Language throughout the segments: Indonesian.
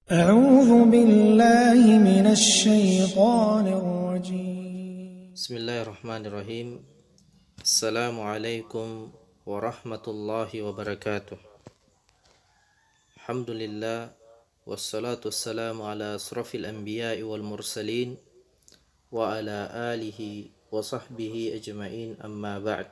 أعوذ بالله من الشيطان الرجيم. Bismillahirrahmanirrahim. Assalamualaikum warahmatullahi wabarakatuh. Alhamdulillah wassalatu wassalamu ala asrafil anbiya'i wal mursalin wa ala alihi wa sahbihi ajma'in, amma ba'd.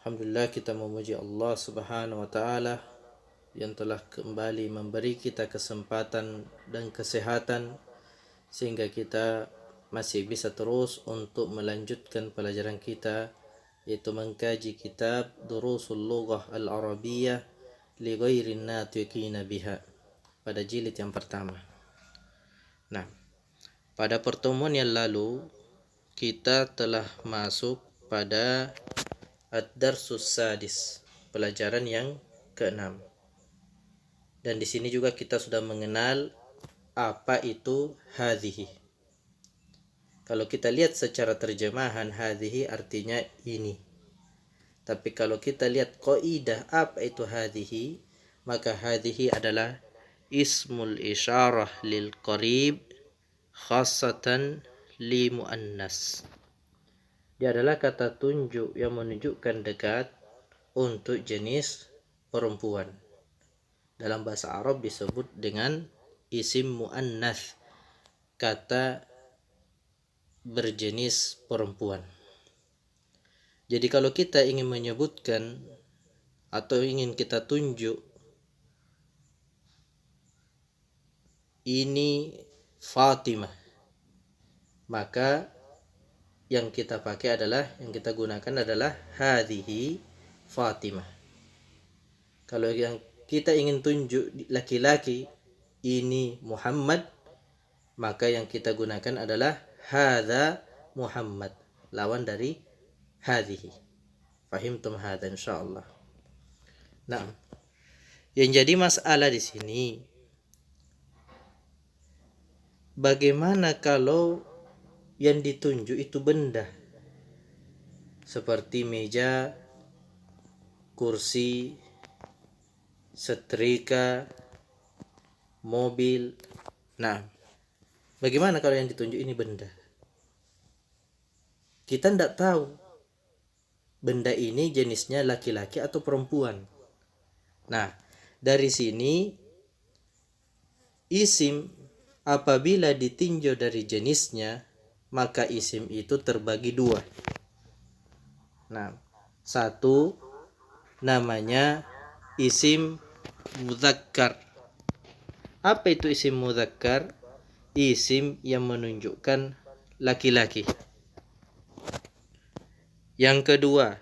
Alhamdulillah, kita memuji Allah Subhanahu wa taala yang telah kembali memberi kita kesempatan dan kesehatan sehingga kita masih bisa terus untuk melanjutkan pelajaran kita, yaitu mengkaji kitab Durusul Lughah Al-Arabiyyah li ghairin natiqina biha pada jilid yang pertama. Nah, pada pertemuan yang lalu kita telah masuk pada Ad-Darsus Sadis, pelajaran yang ke-6. Dan di sini juga kita sudah mengenal apa itu hadhihi. Kalau kita lihat secara terjemahan, hadhihi artinya ini. Tapi kalau kita lihat qaidah apa itu hadhihi, maka hadhihi adalah ismul isyarah lil qarib khassatan li muannas. Dia adalah kata tunjuk yang menunjukkan dekat untuk jenis perempuan. Dalam bahasa Arab disebut dengan isim muannas, kata berjenis perempuan. Jadi kalau kita ingin menyebutkan atau ingin kita tunjuk ini Fatimah, maka yang kita pakai adalah, yang kita gunakan adalah hadhihi Fatimah. Kalau yang kita ingin tunjuk laki-laki ini Muhammad, maka yang kita gunakan adalah hadza Muhammad, lawan dari hadhihi. Fahimtum hadza insyaallah. Nah, yang jadi masalah di sini, bagaimana kalau yang ditunjuk itu benda seperti meja, kursi, setrika, mobil. Nah, bagaimana kalau yang ditunjuk ini benda? Kita tidak tahu benda ini jenisnya laki-laki atau perempuan. Nah, dari sini isim apabila ditinjau dari jenisnya, maka isim itu terbagi dua. Nah, satu namanya isim mudzakkar. Apa itu isim mudzakkar? Isim yang menunjukkan laki-laki. Yang kedua,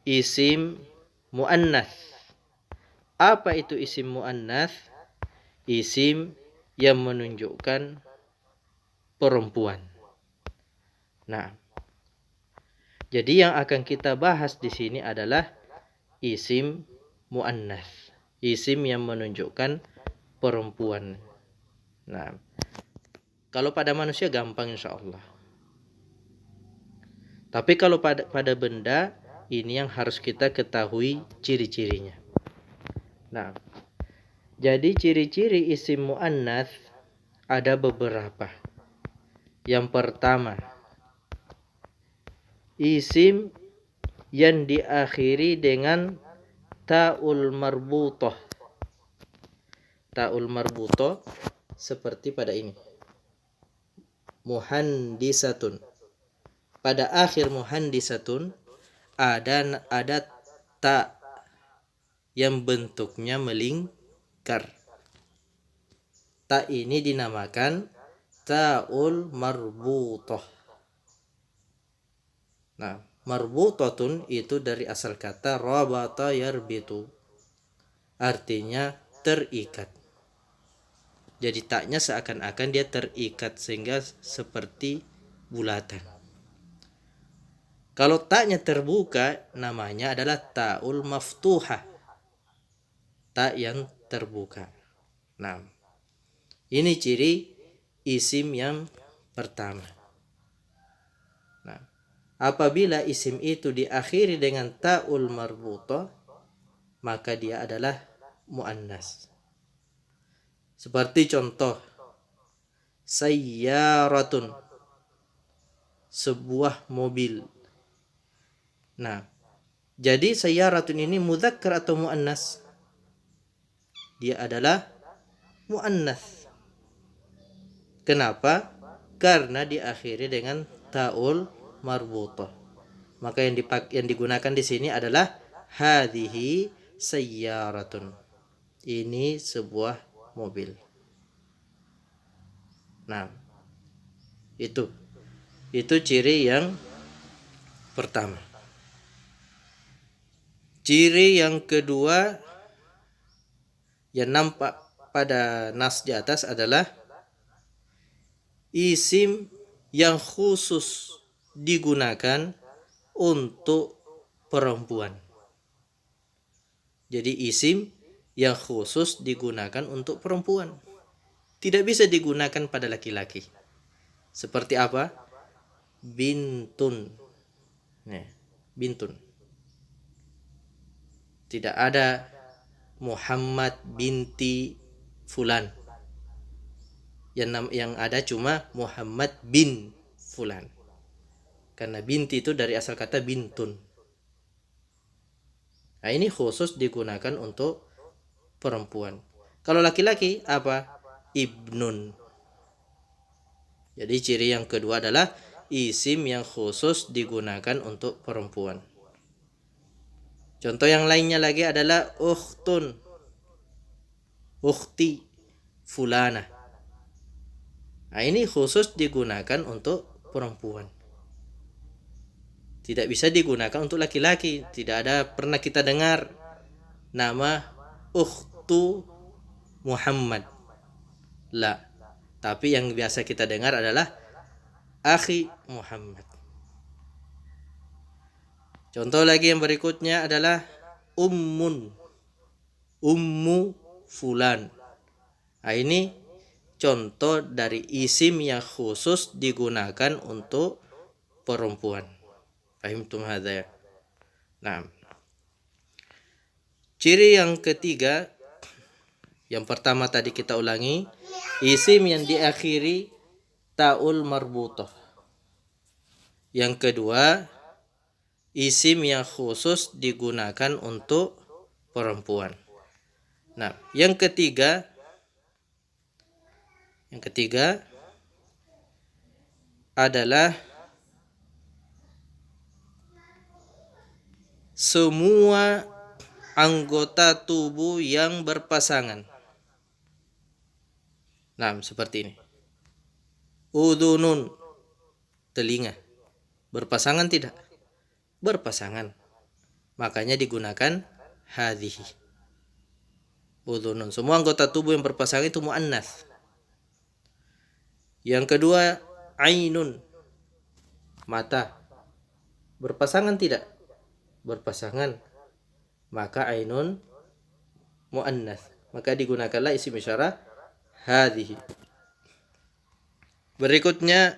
isim muannats. Apa itu isim muannats? Isim yang menunjukkan perempuan. Nah, jadi yang akan kita bahas di sini adalah isim muannats, isim yang menunjukkan perempuan. Nah, kalau pada manusia gampang insyaallah. Tapi kalau pada benda, ini yang harus kita ketahui ciri-cirinya. Nah, jadi ciri-ciri isim muannats ada beberapa. Yang pertama, isim yang diakhiri dengan ta'ul marbutah. Ta'ul marbutah seperti pada ini. Muhandisatun. Pada akhir muhandisatun ada ta yang bentuknya melingkar. Ta ini dinamakan ta'ul marbutah. Nah, marbutatun itu dari asal kata rabata yarbitu, artinya terikat. Jadi taknya seakan-akan dia terikat sehingga seperti bulatan. Kalau taknya terbuka, namanya adalah ta'ul maftuhah, tak yang terbuka. Nah, ini ciri isim yang pertama. Nah, apabila isim itu diakhiri dengan ta'ul marbutah, maka dia adalah muannas. Seperti contoh, sayyaratun, sebuah mobil. Nah, jadi sayyaratun ini mudzakkar atau muannas? Dia adalah muannas. Kenapa? Karena diakhiri dengan ta'ul marbutah. Maka yang digunakan di sini adalah hadhihi sayyaratun. Ini sebuah mobil. Nah, itu ciri yang pertama. Ciri yang kedua yang nampak pada nas di atas adalah isim yang khusus digunakan untuk perempuan. Jadi isim yang khusus digunakan untuk perempuan. Tidak bisa digunakan pada laki-laki. Seperti apa? Bintun. Nih, bintun. Tidak ada Muhammad binti fulan. Yang ada cuma Muhammad bin fulan. Karena binti itu dari asal kata bintun. Nah, ini khusus digunakan untuk perempuan. Kalau laki-laki apa? Ibnun. Jadi ciri yang kedua adalah isim yang khusus digunakan untuk perempuan. Contoh yang lainnya lagi adalah ukhtun, ukhti, fulana. Nah, ini khusus digunakan untuk perempuan. Tidak bisa digunakan untuk laki-laki. Tidak ada pernah kita dengar nama ukhtu Muhammad. La. Tapi yang biasa kita dengar adalah akhi Muhammad. Contoh lagi yang berikutnya adalah ummun, ummu fulan. Nah, ini contoh dari isim yang khusus digunakan untuk perempuan. Fahimtum hadza ya? Nah, ciri yang ketiga, yang pertama tadi kita ulangi, isim yang diakhiri ta'ul marbutah. Yang kedua, isim yang khusus digunakan untuk perempuan. Nah, yang ketiga adalah semua anggota tubuh yang berpasangan. Nah, seperti ini. Udhunun, telinga. Berpasangan tidak? Berpasangan. Makanya digunakan hadhihi. Udhunun. Semua anggota tubuh yang berpasangan itu muannas. Yang kedua, ainun, mata. Berpasangan tidak? Berpasangan. Maka ainun muannas. Maka digunakanlah isim isyarah hadhihi. Berikutnya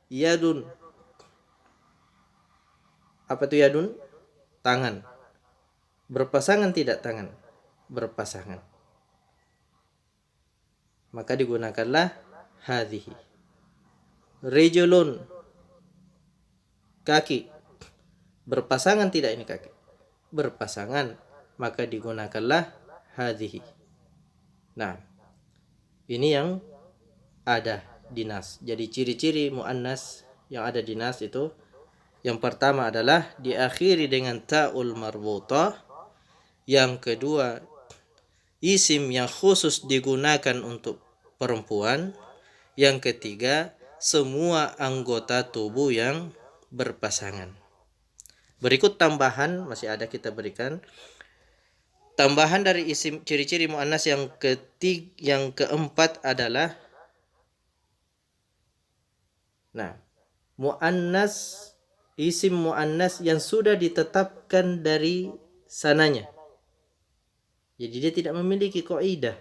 yadun. Apa itu yadun? Tangan. Berpasangan tidak tangan? Berpasangan. Maka digunakanlah hadhihi. Rijulun, kaki. Berpasangan tidak ini kaki? Berpasangan. Maka digunakanlah hadhihi. Nah, ini yang ada di nas. Jadi ciri-ciri muannas yang ada di nas itu, yang pertama adalah diakhiri dengan ta'ul marbutah. Yang kedua, isim yang khusus digunakan untuk perempuan. Yang ketiga, semua anggota tubuh yang berpasangan. Berikut tambahan, masih ada kita berikan. Tambahan dari isim ciri-ciri muannas yang keempat adalah, nah, muannas, isim muannas yang sudah ditetapkan dari sananya. Jadi dia tidak memiliki kaidah.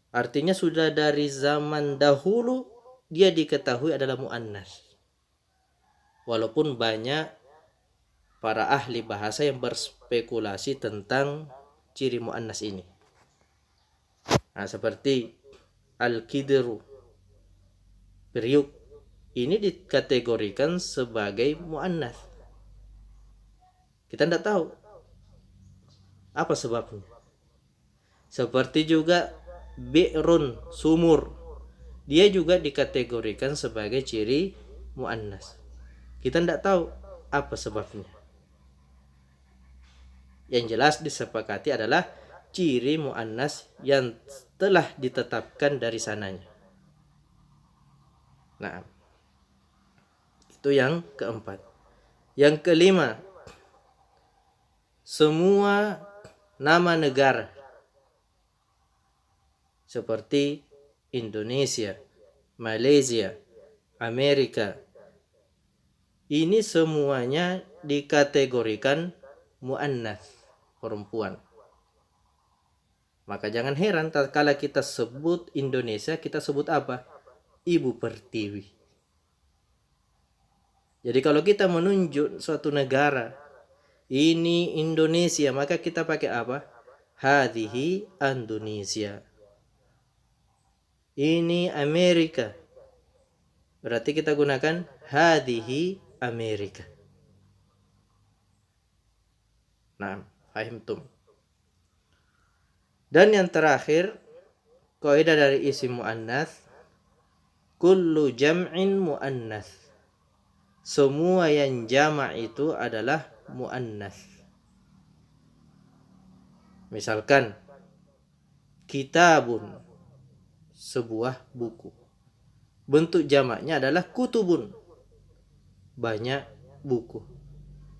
Artinya sudah dari zaman dahulu dia diketahui adalah muannas. Walaupun banyak para ahli bahasa yang berspekulasi tentang ciri muannas ini. Nah, seperti al-kidru, periuk, ini dikategorikan sebagai muannats. Kita tidak tahu apa sebabnya. Seperti juga bi'run, sumur, dia juga dikategorikan sebagai ciri muannats. Kita tidak tahu apa sebabnya. Yang jelas disepakati adalah ciri muannats yang telah ditetapkan dari sananya. Nah, itu yang keempat. Yang kelima, semua nama negara seperti Indonesia, Malaysia, Amerika, ini semuanya dikategorikan muannats, perempuan. Maka jangan heran tatkala kita sebut Indonesia, kita sebut apa? Ibu Pertiwi. Jadi kalau kita menunjuk suatu negara, ini Indonesia, maka kita pakai apa? Hadhihi Indonesia. Ini Amerika, berarti kita gunakan hadhihi Amerika. Nah, fahimtum. Dan yang terakhir, kaidah dari isim muannats, kullu jam'in muannats. Semua yang jama' itu adalah muannats. Misalkan kitabun, sebuah buku. Bentuk jamaknya adalah kutubun, banyak buku.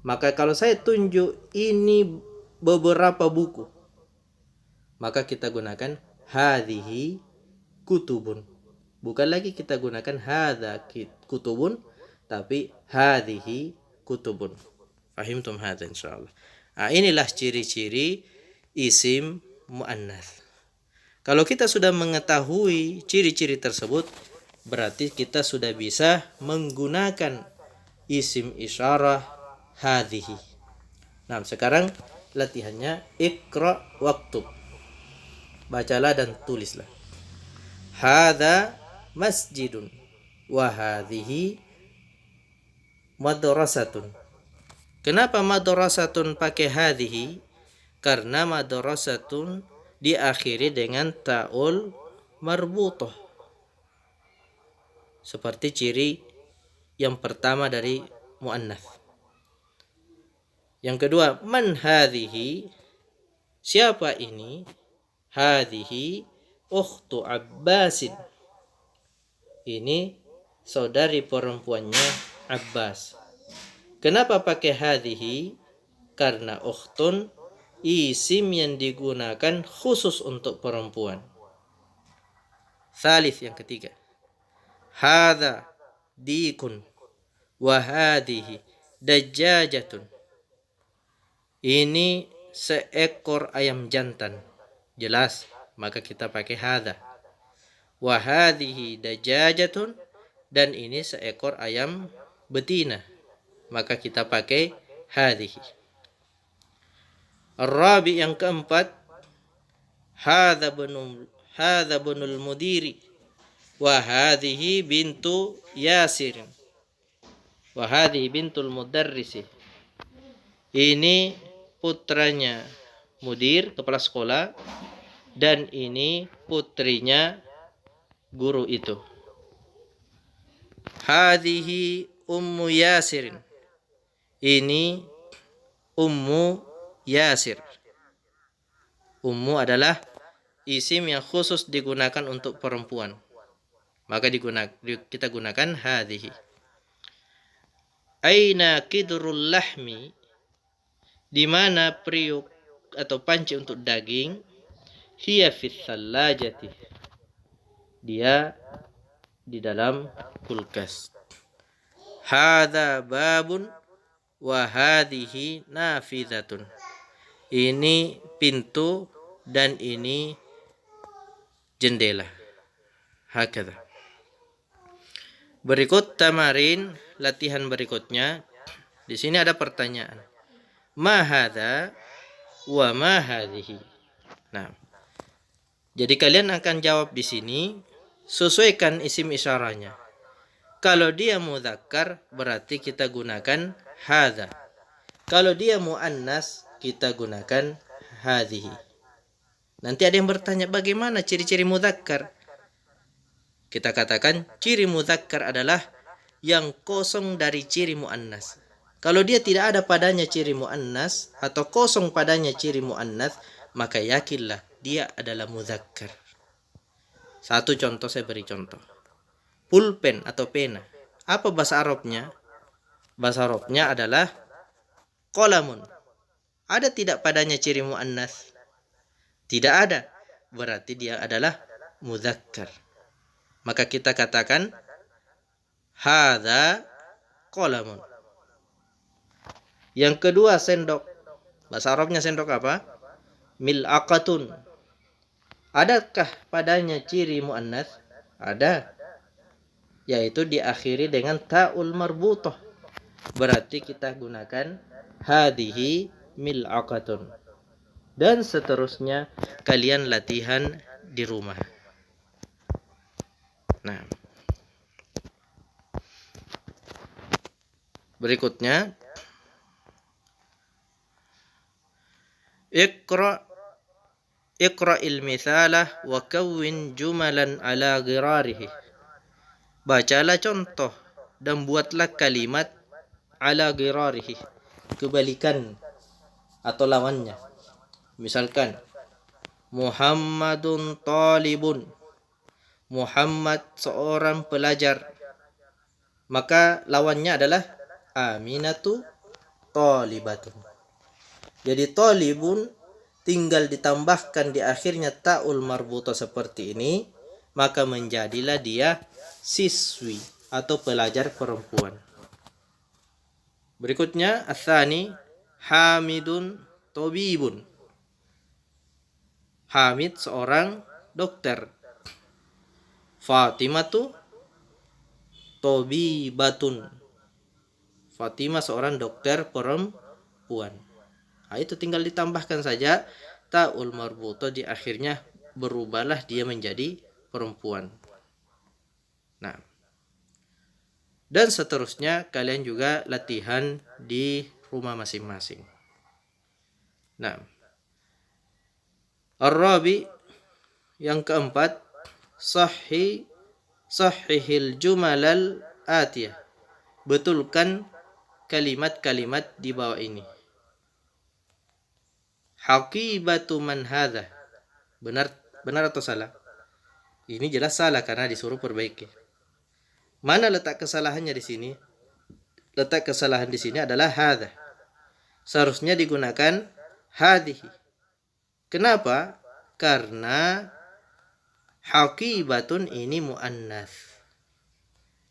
Maka kalau saya tunjuk ini beberapa buku, maka kita gunakan hadhihi kutubun. Bukan lagi kita gunakan hadza kutubun, tapi hadhihi kutubun. Fahimtum hadza insyaallah. Nah, inilah ciri-ciri isim muannats. Kalau kita sudah mengetahui ciri-ciri tersebut, berarti kita sudah bisa menggunakan isim isyarah hadhihi. Nah, sekarang latihannya iqra waktub. Bacalah dan tulislah. Hadza masjidun wa hadhihi madrasatun. Kenapa madrasatun pakai hadhihi? Karena madrasatun diakhiri dengan ta'ul marbutah. Seperti ciri yang pertama dari muannats. Yang kedua, man hadhihi? Siapa ini? Hadhihi ukhtu Abbasin. Ini saudari perempuannya Abbas. Kenapa pakai hadhihi? Karena ukhtun isim yang digunakan khusus untuk perempuan. Salis, yang ketiga, hadza dikun wa hadhihi dajjajatun. Ini seekor ayam jantan. Jelas, maka kita pakai hadza. Wa hadhihi dajjajatun, dan ini seekor ayam betina, maka kita pakai hadhihi. Ar-rabi, yang keempat, hadza bunul mudiri wa hadhihi bintu Yasir wa hadhihi bintul mudarrisi. Ini putranya mudir, kepala sekolah, dan ini putrinya guru itu. Hadhihi ummu Yasirin. Ini ummu Yasir. Ummu adalah isim yang khusus digunakan untuk perempuan, maka kita gunakan hadhihi. Aina kidrul lahmi? Di mana periuk atau panci untuk daging? Hiya fis salajati. Dia di dalam kulkas. Hadza babun wa hadhihi nafidatun. Ini pintu dan ini jendela. Hakadha. Berikut tamarin, latihan berikutnya. Di sini ada pertanyaan. Ma hadza wa ma hadhihi. Nah, Jadi kalian akan jawab di sini, sesuaikan isim isyarahnya. Kalau dia mudzakkar berarti kita gunakan hadza. Kalau dia muannas kita gunakan hadhihi. Nanti ada yang bertanya bagaimana ciri-ciri mudzakkar? Kita katakan ciri mudzakkar adalah yang kosong dari ciri muannas. Kalau dia tidak ada padanya ciri muannas atau kosong padanya ciri muannas, maka yakinlah dia adalah mudzakkar. Satu contoh, saya beri contoh. Pulpen atau pena. Apa bahasa Arabnya? Bahasa Arabnya adalah qalamun. Ada tidak padanya ciri muannas? Tidak ada. Berarti dia adalah mudzakkar. Maka kita katakan hadza qalamun. Yang kedua, sendok. Bahasa Arabnya sendok apa? Mil'aqatun. Adakah padanya ciri muannas? Ada. Yaitu diakhiri dengan ta'ul marbutah. Berarti kita gunakan hadhihi mil'aqatun. Dan seterusnya kalian latihan di rumah. Nah, berikutnya Iqra'il mithalah wa kawwin jumalan ala ghirarihi. Bacalah contoh dan buatlah kalimat ala ghirarihi, kebalikan atau lawannya. Misalkan Muhammadun talibun. Muhammad seorang pelajar. Maka lawannya adalah Aminatu talibatun. Jadi talibun tinggal ditambahkan di akhirnya ta'ul marbutah seperti ini, maka menjadilah dia siswi atau pelajar perempuan. Berikutnya ats-tsani Hamidun tabibun. Hamid seorang dokter. Fatimatu tabibatun. Fatimah seorang dokter perempuan. Nah, itu tinggal ditambahkan saja ta'ul marbutah di akhirnya, berubahlah dia menjadi perempuan. Nah, dan seterusnya kalian juga latihan di rumah masing-masing. Nah, Ar-Rabi, yang keempat, sahihil jumalal atiyah. Betulkan kalimat-kalimat di bawah ini. Haqibatu man hadha. Benar atau salah? Ini jelas salah karena disuruh perbaiki. Mana letak kesalahannya di sini? Letak kesalahan di sini adalah hadha. Seharusnya digunakan hadhihi. Kenapa? Karena haqibatun ini muannas.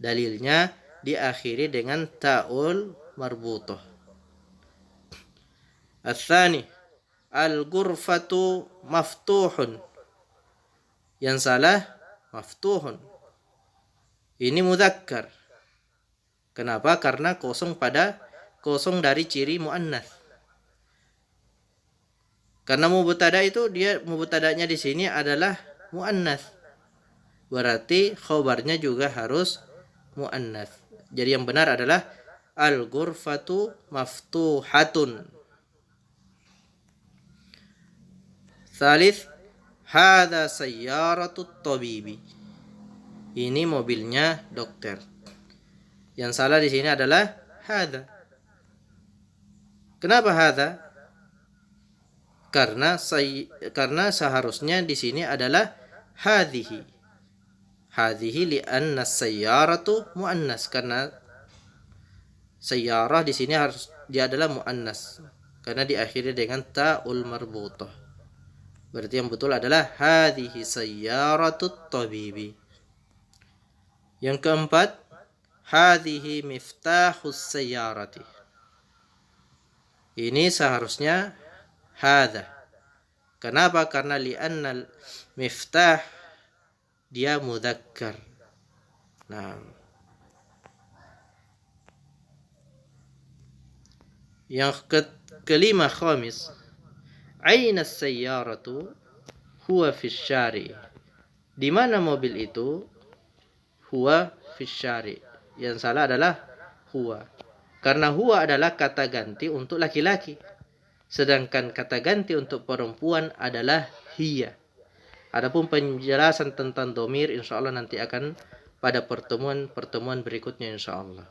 Dalilnya diakhiri dengan ta'ul marbutah. Ats-tsani al-ghurfatu maftuhun. Yang salah maftuhun. Ini mudzakkar. Kenapa? Karena kosong dari ciri muannas. Karena mubtada itu mubtadanya di sini adalah muannas. Berarti khabarnya juga harus muannas. Jadi yang benar adalah al-ghurfatu maftuhatun. Tsalits, hadza sayyaratut tabibi. Ini mobilnya dokter. Yang salah di sini adalah hadza. Kenapa hadza? Karena seharusnya di sini adalah hadhihi. Hadhihi li'anna sayyaratu muannas, karena sayyarah di sini dia adalah muannas karena diakhiri dengan ta'ul marbutah. Berarti yang betul adalah hadhihi sayyaratut tabibi. Yang keempat, hadhihi miftahus sayyarati. Ini seharusnya hadza. Kenapa? Karena li'annal miftah dia mudzakkar. Nah, yang kelima, khamis, aina sayyaratu huwa fis syari. Di mana mobil itu? Huwa fis syari. Yang salah adalah huwa. Karena huwa adalah kata ganti untuk laki-laki. Sedangkan kata ganti untuk perempuan adalah hiya. Adapun penjelasan tentang domir insyaallah nanti akan pada pertemuan berikutnya insyaallah.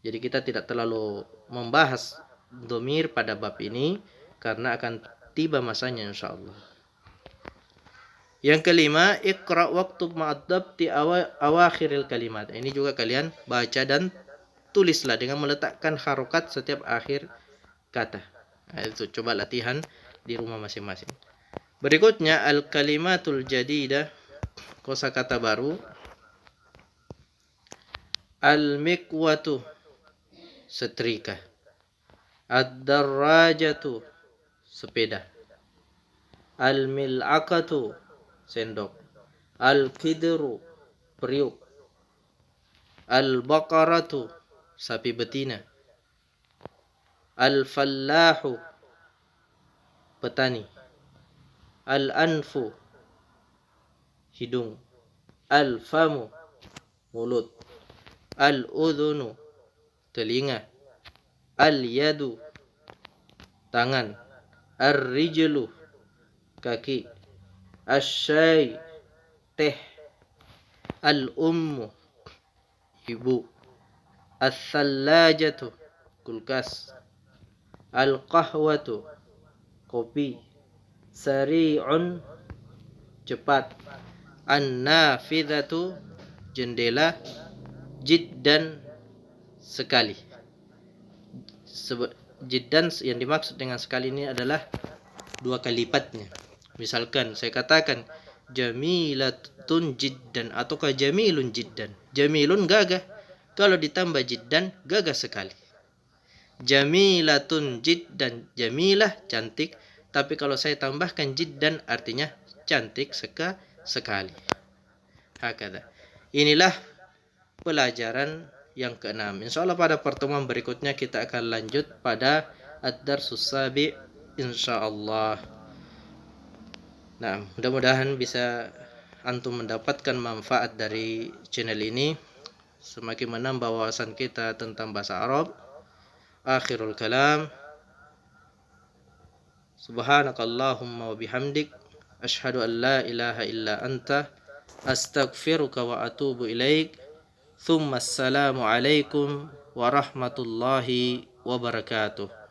Jadi kita tidak terlalu membahas domir pada bab ini karena akan tiba masanya insyaallah. Yang kelima, iqra waktu ma'addabti awakhiril kalimat. Ini juga kalian baca dan tulislah dengan meletakkan harokat setiap akhir kata. Nah, itu coba latihan di rumah masing-masing. Berikutnya al-kalimatul jadidah, kosakata baru. Al-mikwatu, setrika. Ad-darrajatu, sepeda. Al-mil'akatu, sendok. Al-qidru, periuk. Al-baqaratu, sapi betina. Al-fallahu, petani. Al-anfu, hidung. Al-famu, mulut. Al-udhunu, telinga. Al-yadu, tangan. Ar-rijlu, kaki. Asyai, teh. Al-ummu, ibu. Al-thallajatu, kulkas. Al-qahwatu, kopi. Sari'un, cepat. An-nafidhatu, jendela. Jiddan, sekali. Jiddan yang dimaksud dengan sekali ini adalah 2 kali lipatnya. Misalkan saya katakan jamilatun jiddan ataukah jamilun jiddan. Jamilun gagah. Kalau ditambah jiddan gagah sekali. Jamilatun jiddan, jamilah cantik. Tapi kalau saya tambahkan jiddan artinya cantik sekali. Hakada. Inilah pelajaran yang ke-6. Insyaallah pada pertemuan berikutnya kita akan lanjut pada ad-darsus sabi insyaallah. Nah, mudah-mudahan bisa antum mendapatkan manfaat dari channel ini, semakin menambah wawasan kita tentang bahasa Arab. Akhirul kalam, subhanakallahumma wa bihamdik, asyhadu an la ilaha illa anta, astaghfiruka wa atubu ilaik. Thumma assalamu alaikum warahmatullahi wabarakatuh.